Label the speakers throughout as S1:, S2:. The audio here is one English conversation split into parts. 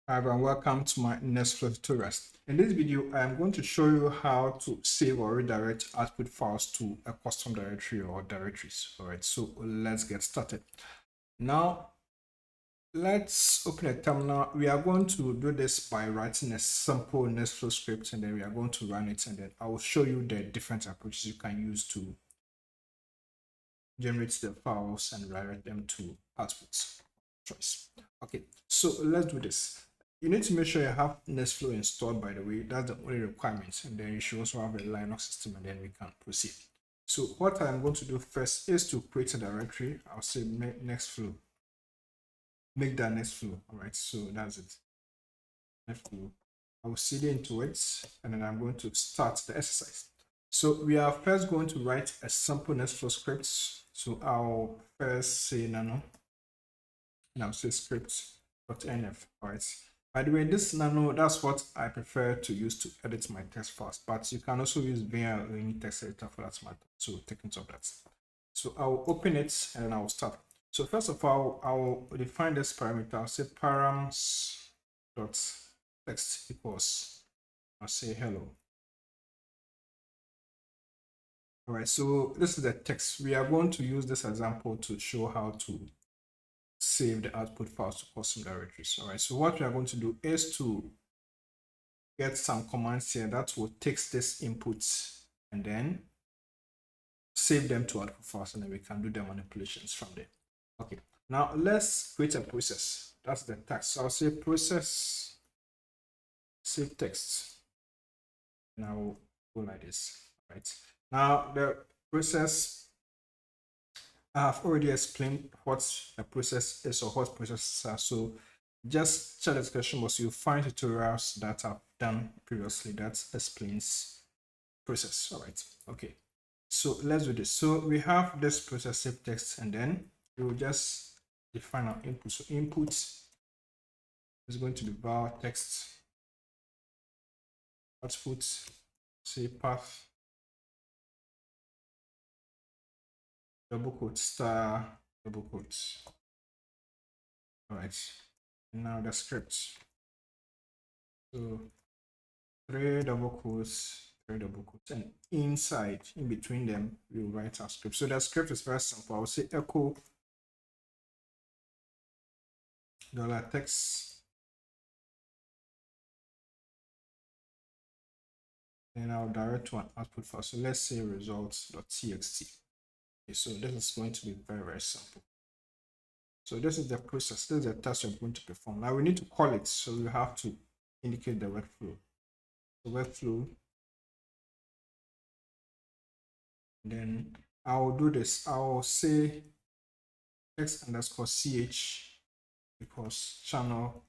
S1: Hi everyone, welcome to my Nextflow tutorials. In this video, I am going to show you how to save or redirect output files to a custom directory or directories. All right, so let's get started. Now, let's open a terminal. We are going to do this by writing a simple Nextflow script, and then we are going to run it, and then I will show you the different approaches you can use to generate the files and redirect them to outputs choice. Okay, so let's do this. You need to make sure you have Nextflow installed, by the way. That's the only requirement. And then you should also have a Linux system, and then we can proceed. So what I'm going to do first is to create a directory. I'll say Nextflow. Make that Nextflow. All right, so that's it. Nextflow. I will cd into it, and then I'm going to start the exercise. So we are first going to write a simple Nextflow script. So I'll first say nano, and I'll say script.nf. All right. By the way, this nano, that's what I prefer to use to edit my text files, but you can also use Via or any text editor for that matter. So take note of that. So I'll open it and I'll start. So first of all, I'll define this parameter. I'll say params.text equals, I'll say hello. All right, so this is the text. We are going to use this example to show how to save the output files to custom directories. All right, so what we are going to do is to get some commands here that will take this input and then save them to output files, and then we can do the manipulations from there. Okay, now let's create a process. That's the task. So I'll say process save text, and I will go like this. All right, now the process, I have already explained what a process is or what processes are. So just check the description box. You'll find tutorials that I've done previously that explains process. All right. Okay. So let's do this. So we have this process save text, and then we will just define our input. So input is going to be var text output, say path, double quote, star, double quotes. All right. Now the script. So three double quotes, and inside, in between them, we will write our script. So the script is very simple. I'll say echo $text, and I'll direct to an output file. So let's say results.txt. Okay, so this is going to be very, very simple. So this is the process. This is the task you're going to perform. Now we need to call it. So we have to indicate the workflow. The workflow. And then I'll do this. I'll say x_ch equals channel.off.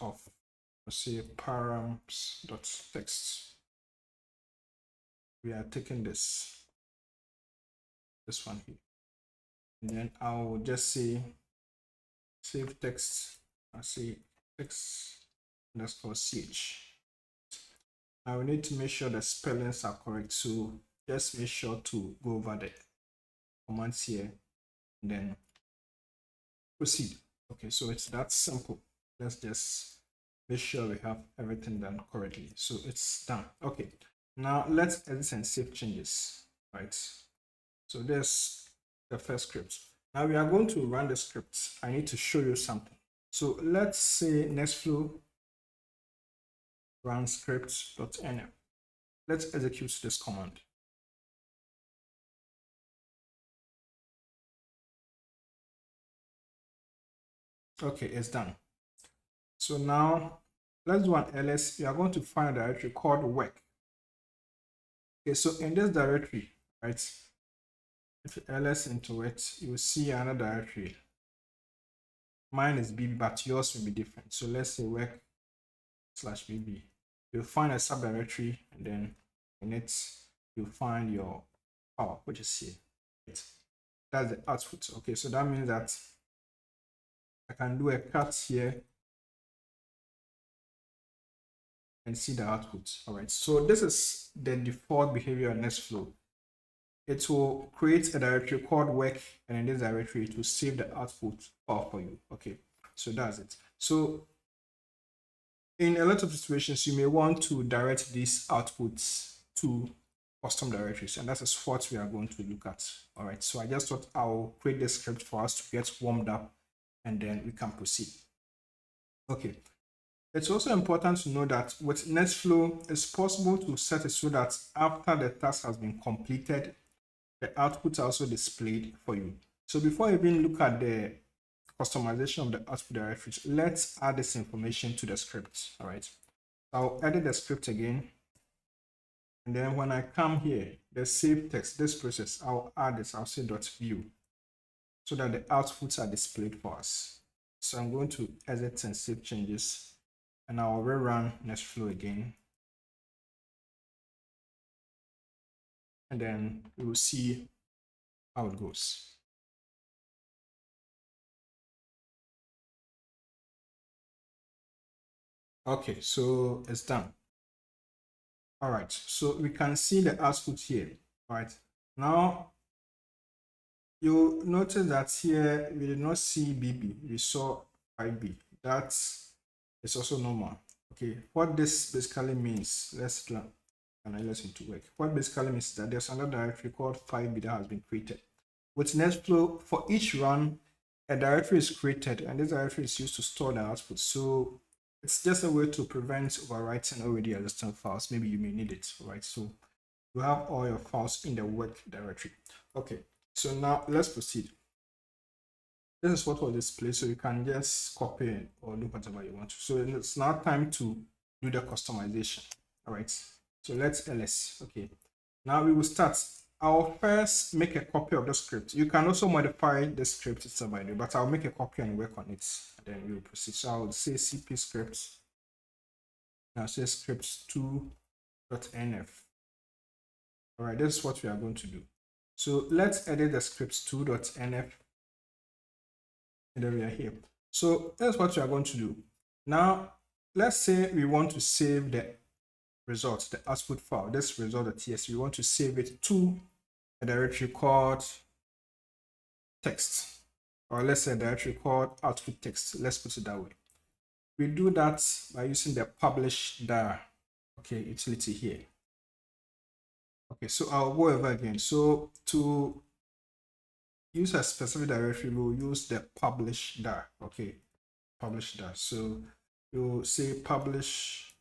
S1: I'll say params.text. We are taking this one here. And then I'll just say save text. I'll say x_ch. Now we need to make sure the spellings are correct. So just make sure to go over the commands here and then proceed. Okay, so it's that simple. Let's just make sure we have everything done correctly. So it's done. Okay, now let's edit and save changes. Right. So there's the first script. Now we are going to run the script. I need to show you something. So let's say Nextflow run script.nf. Let's execute this command. Okay, it's done. So now let's do an ls. We are going to find a directory called work. Okay, so in this directory, right, if you ls into it, you will see another directory. Mine is bb, but yours will be different. So let's say work/bb. You'll find a subdirectory, and then in it, you'll find your file, which is here. Right? That's the output. Okay, so that means that I can do a cut here and see the output. All right, so this is the default behavior in Nextflow. It will create a directory called work, and in this directory, it will save the output file for you. Okay, so that's it. So in a lot of situations, you may want to direct these outputs to custom directories, and that is what we are going to look at. All right, so I just thought I'll create the script for us to get warmed up, and then we can proceed. Okay, it's also important to know that with Nextflow, it's possible to set it so that after the task has been completed, the outputs are also displayed for you. So before you even look at the customization of the output directories, let's add this information to the script. All right, I'll edit the script again, and then when I come here, the save text, this process, I'll add this. I'll say .view so that the outputs are displayed for us. So I'm going to exit and save changes, and I'll rerun Nextflow again, and then we will see how it goes. Okay, so it's done. All right, so we can see the output here. All right, now you'll notice that here we did not see BB, we saw IB. That is also normal. Okay, what this basically means, let's do analyze into work. What basically means is that there's another directory called 5B that has been created. With Nextflow, for each run, a directory is created, and this directory is used to store the output. So it's just a way to prevent overwriting already existing files. Maybe you may need it, right? So you have all your files in the work directory. Okay, so now let's proceed. This is what will display, so you can just copy or do whatever you want to. So it's now time to do the customization. All right, so let's ls. Okay, now we will start. I'll first make a copy of the script. You can also modify the script itself, by the way, but I'll make a copy and work on it, and then we'll proceed. So I'll say cp scripts. Now say scripts2.nf. All right, this is what we are going to do. So let's edit the scripts2.nf, and then we are here. So that's what we are going to do. Now, let's say we want to save the result, the output file, this result.ts. We want to save it to a directory called text, or let's say a directory called output text. Let's put it that way. We do that by using the publishDir, okay, utility here. Okay, so I'll go over again. So to use a specific directory, we'll use the publishDir, okay, publishDir. So you'll say publishDir,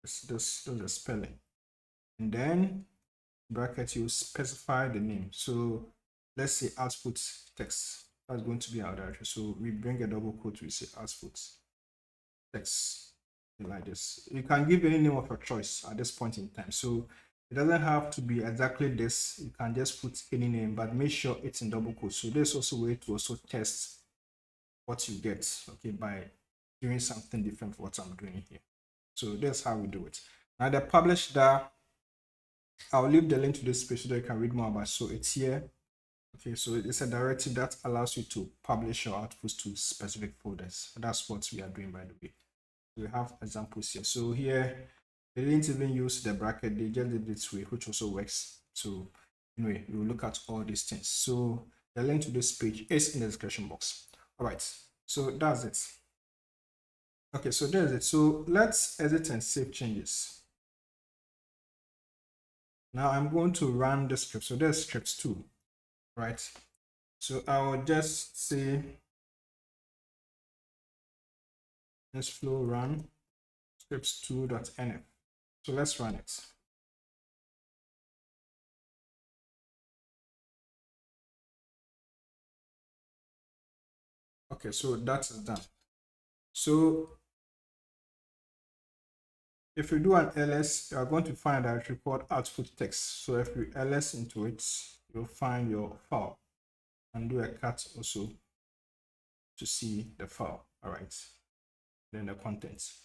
S1: this is the spelling, and then bracket you specify the name. So let's say output text. That's going to be our directory. So we bring a double quote, we say output text like this. You can give any name of your choice at this point in time. So it doesn't have to be exactly this. You can just put any name, but make sure it's in double quotes. So there's also a way to also test what you get, okay, by doing something different from what I'm doing here. So that's how we do it. Now the publishDir, I'll leave the link to this page so that you can read more about it. So it's here. Okay, so it's a directive that allows you to publish your outputs to specific folders. That's what we are doing, by the way. We have examples here. So here, they didn't even use the bracket, they just did it this way, which also works. So anyway, we'll look at all these things. So the link to this page is in the description box. All right, so that's it. Okay, so there's it. So let's edit and save changes. Now I'm going to run the script. So there's scripts 2, right? So I'll just say Nextflow run scripts2.nf. So let's run it. Okay, so that is done. So if you do an ls, you are going to find a directory called output text. So if you ls into it, you'll find your file, and do a cut also to see the file. All right, then the contents.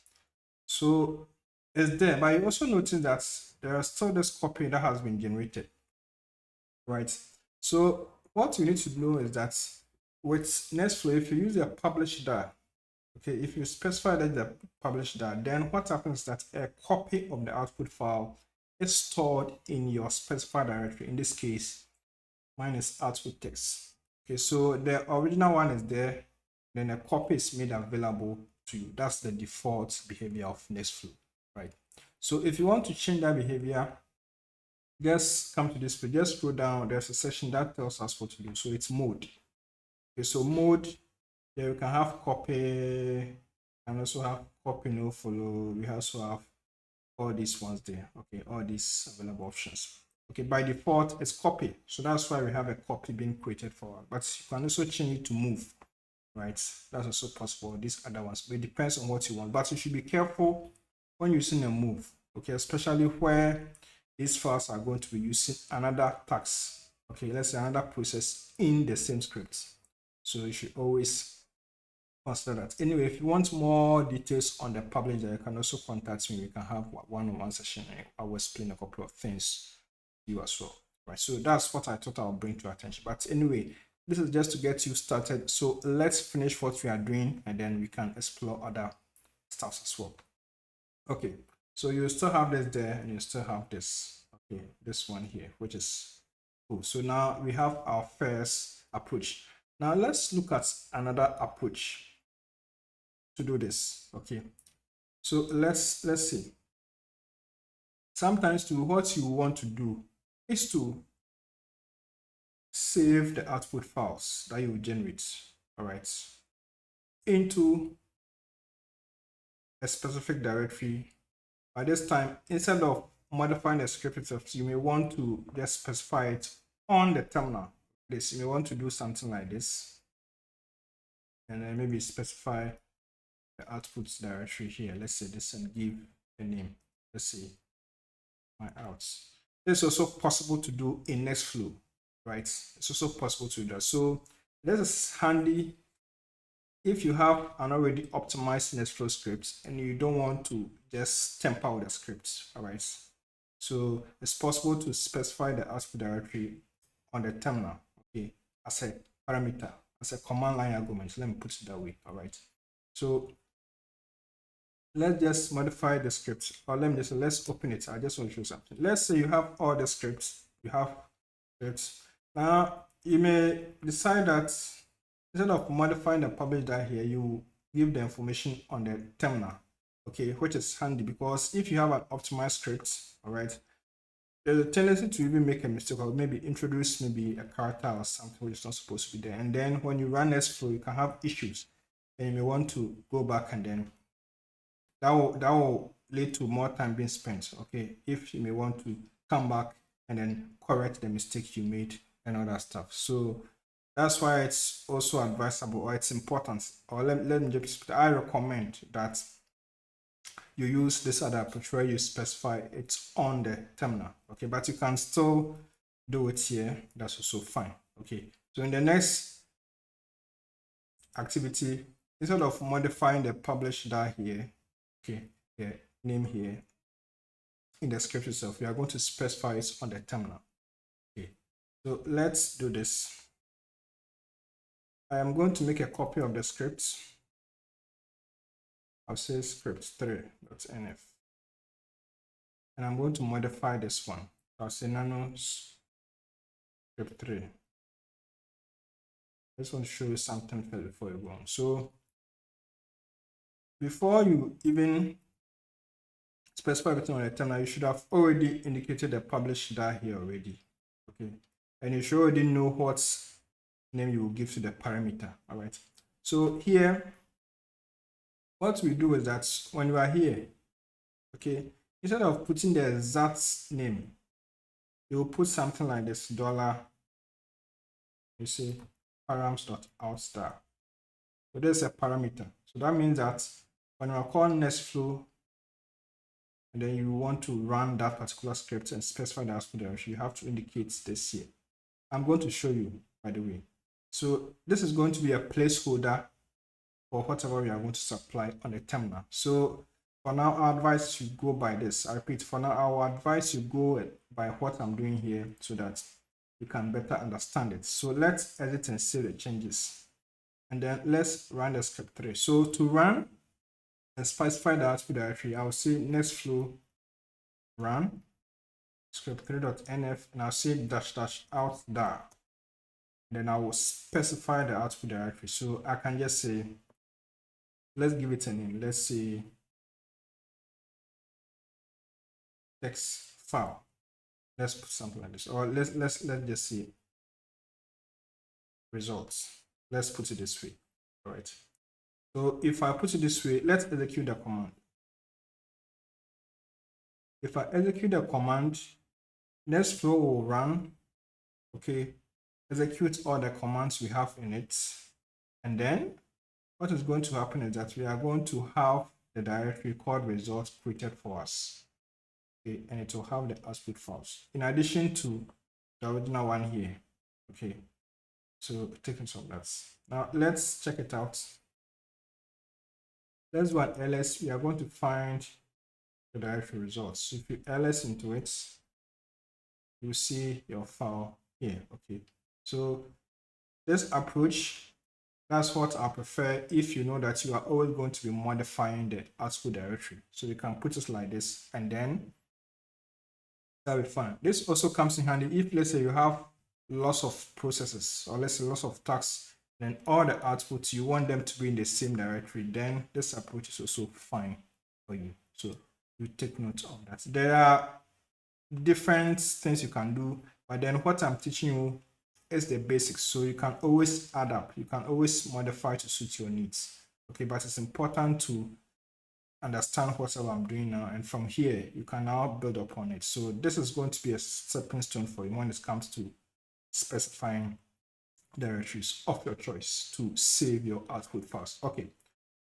S1: So it's there, but you also notice that there is still this copy that has been generated, right? So what you need to know is that with Nextflow, if you use the publishDir, okay, if you specify that the publishDir, then what happens is that a copy of the output file is stored in your specified directory. In this case, mine is output text. Okay, so the original one is there, then a copy is made available to you. That's the default behavior of Nextflow, right? So if you want to change that behavior, just come to this page, just scroll down. There's a section that tells us what to do. So it's mode. Okay, so mode, there you can have copy, and also have copy, no follow. We also have all these ones there. Okay, all these available options. Okay, by default it's copy, so that's why we have a copy being created for us. But you can also change it to move, right? That's also possible. These other ones, but it depends on what you want. But you should be careful when using a move, okay, especially where these files are going to be using another task. Okay, let's say another process in the same script. So you should always consider that. Anyway, if you want more details on the publisher, you can also contact me. We can have one-on-one session and I will explain a couple of things to you as well. Right. So that's what I thought I'll bring to your attention. But anyway, this is just to get you started. So let's finish what we are doing and then we can explore other stuff as well. Okay, so you still have this there and you still have this. Okay, this one here, which is cool. So now we have our first approach. Now let's look at another approach to do this. Okay, so let's see. Sometimes what you want to do is to save the output files that you generate, all right, into a specific directory. By this time, instead of modifying the script itself, you may want to just specify it on the terminal. You may want to do something like this, and then maybe specify the output directory here. Let's say this and give a name. Let's say my outs. It's also possible to do in Nextflow, right? It's also possible to do that. So this is handy if you have an already optimized Nextflow script and you don't want to just temper with the script, all right? So it's possible to specify the output directory on the terminal, okay, as a parameter, as a command line argument. Let me put it that way, all right? So let's just modify the script, or let's open it. I just want to show something. Let's say you have all the scripts, you have scripts. Now you may decide that instead of modifying the publishDir here, you give the information on the terminal, okay, which is handy because if you have an optimized script, all right, there's a tendency to even make a mistake or maybe introduce maybe a character or something which is not supposed to be there. And then when you run Nextflow, you can have issues and you may want to go back and then that will lead to more time being spent, okay, if you may want to come back and then correct the mistake you made and all that stuff. So that's why it's also advisable, or it's important, or let me just, I recommend that you use this other approach where you specify it on the terminal, okay, but you can still do it here. That's also fine, okay. So in the next activity, instead of modifying the publishDir here, okay, the name here in the script itself, we are going to specify it on the terminal. Okay, so let's do this. I am going to make a copy of the script. I'll say script3.nf, and I'm going to modify this one. I'll say nano script3. I just want to show you something before you go on. So before you even specify everything on the terminal, you should have already indicated the publishDir here already, okay, and you should already know what name you will give to the parameter, all right. So here, what we do is that when you are here, okay, instead of putting the exact name, you will put something like this $, you see, params.outStar. So there's a parameter. So that means that when you are calling Nextflow and then you want to run that particular script and specify the output directory, you have to indicate this here. I'm going to show you, by the way. So this is going to be a placeholder for whatever we are going to supply on the terminal. So for now, I advise you go by this. I repeat, for now, I will advise you go by what I'm doing here so that you can better understand it. So let's edit and save the changes. And then let's run the script 3. So to run and specify the output directory, I'll say Nextflow run script3.nf, and I'll say --outDir. Then I will specify the output directory. So I can just say let's give it a name. Let's say text file. Let's put something like this, or let's just say results. Let's put it this way. All right. So if I put it this way, let's execute the command. If I execute the command, Nextflow will run, okay, execute all the commands we have in it. And then what is going to happen is that we are going to have the directory called results created for us. Okay, and it will have the output files in addition to the original one here. Okay, so taking some of that. Now let's check it out. Let's do an ls. We are going to find the directory results. So if you ls into it, you see your file here. Okay, so this approach, that's what I prefer if you know that you are always going to be modifying the output directory. So you can put it like this, and then that'll be fine. This also comes in handy if, let's say, you have lots of processes, or let's say lots of tasks, then all the outputs you want them to be in the same directory, then this approach is also fine for you. So you take note of that. There are different things you can do, but then what I'm teaching you is the basics. So you can always add up, you can always modify to suit your needs. Okay, but it's important to understand whatever I'm doing now, and from here you can now build upon it. So this is going to be a stepping stone for you when it comes to specifying directories of your choice to save your output files. Okay,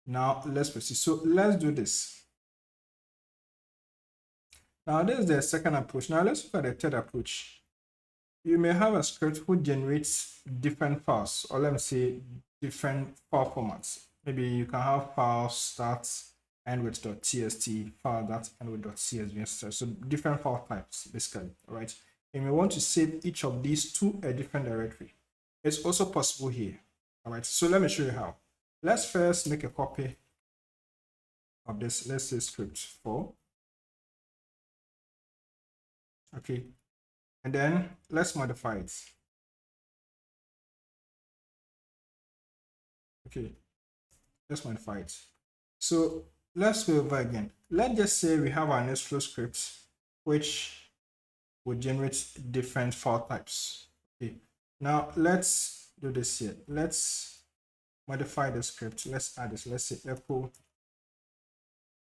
S1: now let's proceed. So let's do this. Now this is the second approach. Now let's look at the third approach. You may have a script which generates different files, or let me say different file formats. Maybe you can have files that end with .txt, file that end with .csv, etc. So different file types, basically, all right? And we want to save each of these to a different directory. It's also possible here, all right? So let me show you how. Let's first make a copy of this, let's say script 4. Okay, and then let's modify it. Okay, let's modify it. So let's go over again. Let's just say we have our Nextflow script, which will generate different file types. Okay, now let's do this here. Let's modify the script. Let's add this. Let's say echo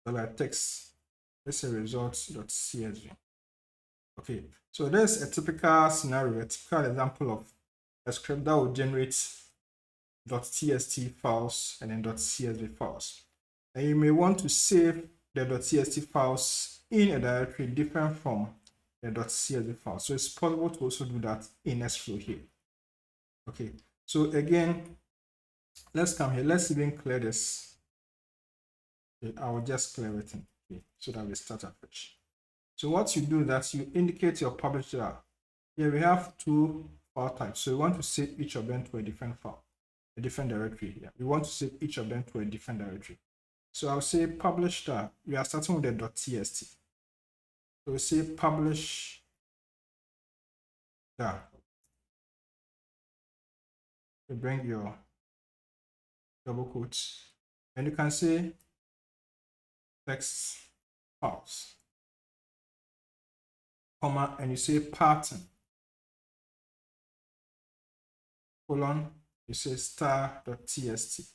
S1: $text. Let's say results.csv. Okay, so there's a typical scenario, a typical example of a script that will generate .txt files and then .csv files. And you may want to save the .txt files in a directory different from the .csv file. So it's possible to also do that in Nextflow here. Okay, so again, let's come here. Let's even clear this. Okay, I will just clear everything, okay, so that we start afresh. So what you do is that you indicate your publishDir. Here we have two file types. So we want to save each of them to a different file, a different directory here. We want to save each of them to a different directory. So I'll say publishDir. We are starting with the .txt. So we say publishDir. You bring your double quotes, and you can say text files, comma, and you say pattern, colon, you say star.txt.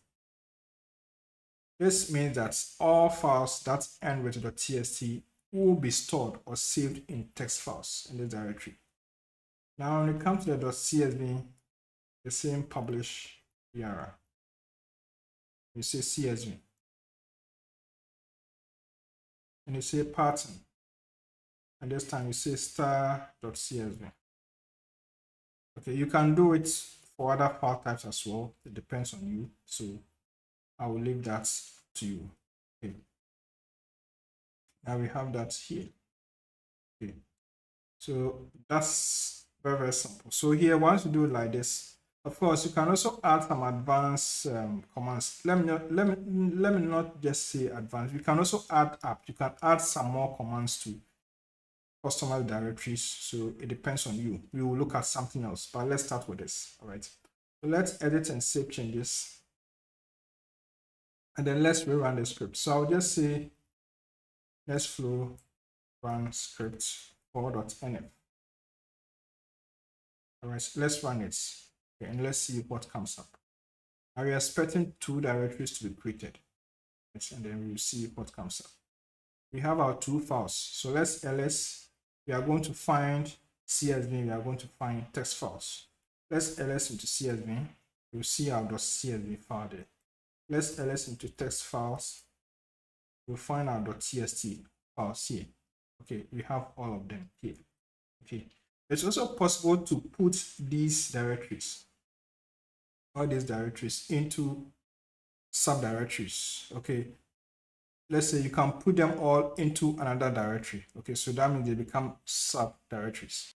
S1: This means that all files that end with .txt will be stored or saved in text files in this directory. Now, when it comes to the .csv, the same publishDir. You say CSV, and you say pattern, and this time you say star.csv. Okay, you can do it for other file types as well. It depends on you, so I will leave that to you. Okay, now we have that here. Okay, so that's very, very simple. So here, once you do it like this, of course, you can also add some advanced commands. Let me not just say advanced. You can also add up. You can add some more commands to customer directories. So it depends on you. We will look at something else, but let's start with this. All right. So let's edit and save changes. and then let's rerun the script. So I'll just say Nextflow run script for.nf. All right, so let's run it. Okay, and let's see what comes up. Now we are expecting 2 directories to be created. And then we'll see what comes up. We have our 2 files. So let's ls. We are going to find CSV. We are going to find text files. Let's ls into CSV. You'll see our .csv file there. Let's ls into text files. We'll find our .txt files here. Okay, we have all of them here. Okay, it's also possible to put these directories, all these directories, into subdirectories. Okay, let's say you can put them all into another directory. Okay, so that means they become subdirectories.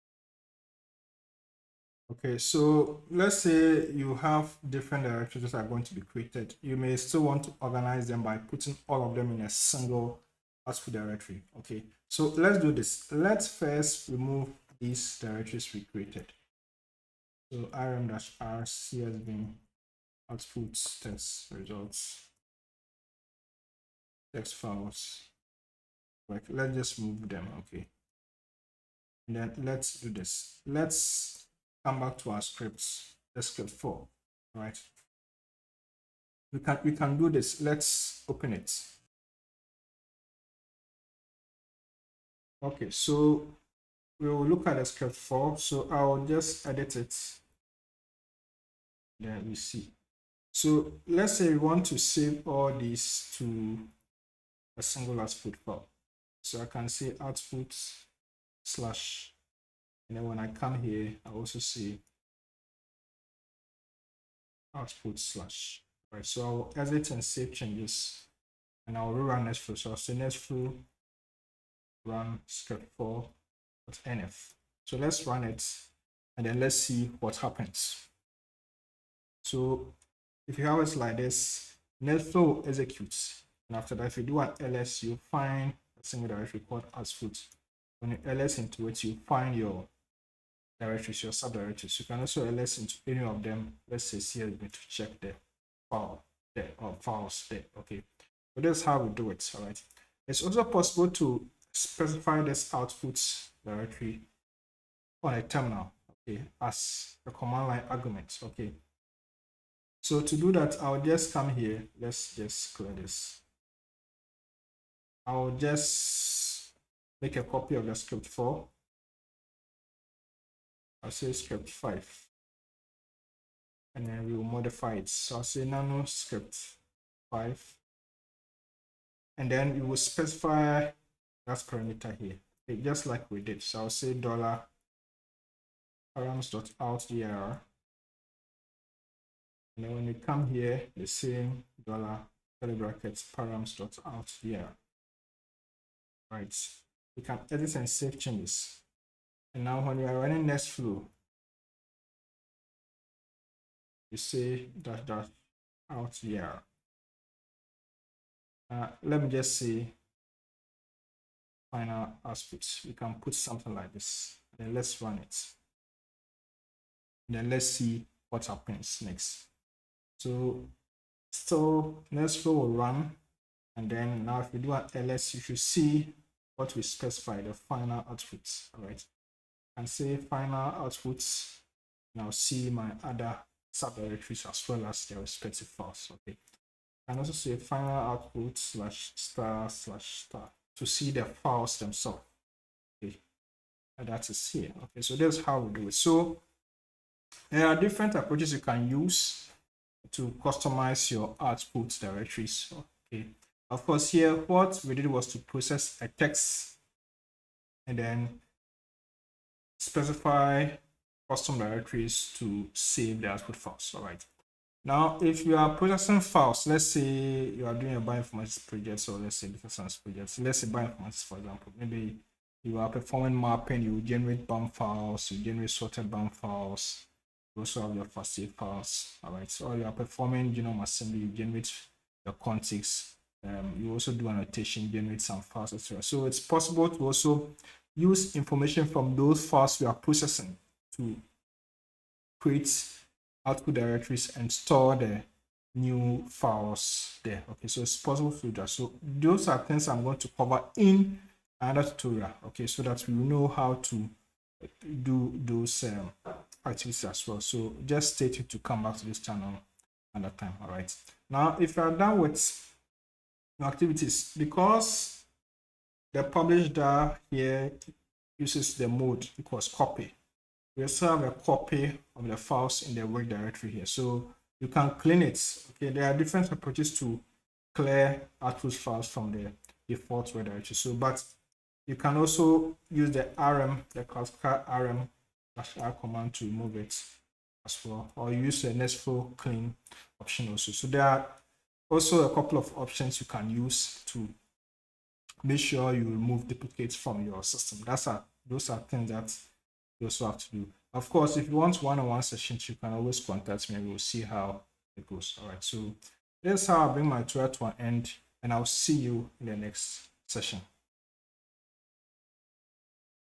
S1: Okay, so let's say you have different directories that are going to be created. You may still want to organize them by putting all of them in a single output directory. Okay, so let's do this. Let's first remove these directories we created. So rm-r csv outputs test results text files. Like, let's just move them. Okay, and then let's do this. Let's come back to our scripts, the script 4, right? We can do this. Let's open it. Okay, so we will look at the script 4. So I'll just edit it. There we see. So let's say we want to save all these to a single output file. So I can say output slash, and then when I come here, I also say output slash. Right, so I'll exit and save changes, and I'll rerun Nextflow. So I'll say Nextflow run script 4.nf. So let's run it, and then let's see what happens. So if you have it like this, Nextflow executes, and after that, if you do an ls, you find a single directory called output. When you ls into it, you find your directories, your subdirectories. You can also ls into any of them. Let's say CSV to check the file there or files there. Okay, so that's how we do it. All right, it's also possible to specify this output directory on a terminal, okay, as a command line argument. Okay, so to do that, I'll just come here. Let's just clear this. I'll just make a copy of the script 4. I'll say script 5, and then we will modify it. So I'll say nano script 5, and then we will specify that parameter here, okay, just like we did. So I'll say $params.outDir, and then when you come here, the same curly brackets params.outDir. Right, we can edit and save changes. And now when we are running Nextflow, you say --outDir. Let me just say final output. We can put something like this, and then let's run it, and then let's see what happens next. So still Nextflow will run, and then now if we do an ls, you should see what we specify, the final output. All right, and say final outputs. Now see my other subdirectories as well as their respective files. Okay, and also say final output /star to see the files themselves. Okay, and that is here. Okay, so that's how we do it. So there are different approaches you can use to customize your output directories. Okay, of course, here what we did was to process a text and then specify custom directories to save the output files. All right, now if you are processing files, let's say you are doing a bioinformatics project, so let's say data science project, let's say bioinformatics, for example. Maybe you are performing mapping, you generate BAM files, you generate sorted BAM files, you also have your FAST files. All right, so you are performing genome assembly, you generate the contigs, you also do annotation, generate some files, etc. So it's possible to also use information from those files we are processing to create output directories and store the new files there. Okay, so it's possible to do that. So those are things I'm going to cover in another tutorial. Okay, so that we know how to do those activities as well. So just stay tuned to come back to this channel another time. All right, now if you are done with your activities, because the publishDir here uses the mode equals copy, we also have a copy of the files in the work directory here, so you can clean it. Okay, there are different approaches to clear output files from the default work directory. So, but you can also use the rm, the classical rm/r command to remove it as well, or use the Nextflow clean option also. So there are also a couple of options you can use to make sure you remove duplicates from your system. Those are things that you also have to do. Of course, if you want one-on-one sessions, you can always contact me and we'll see how it goes. All right, so this is how I bring my tutorial to an end, and I'll see you in the next session.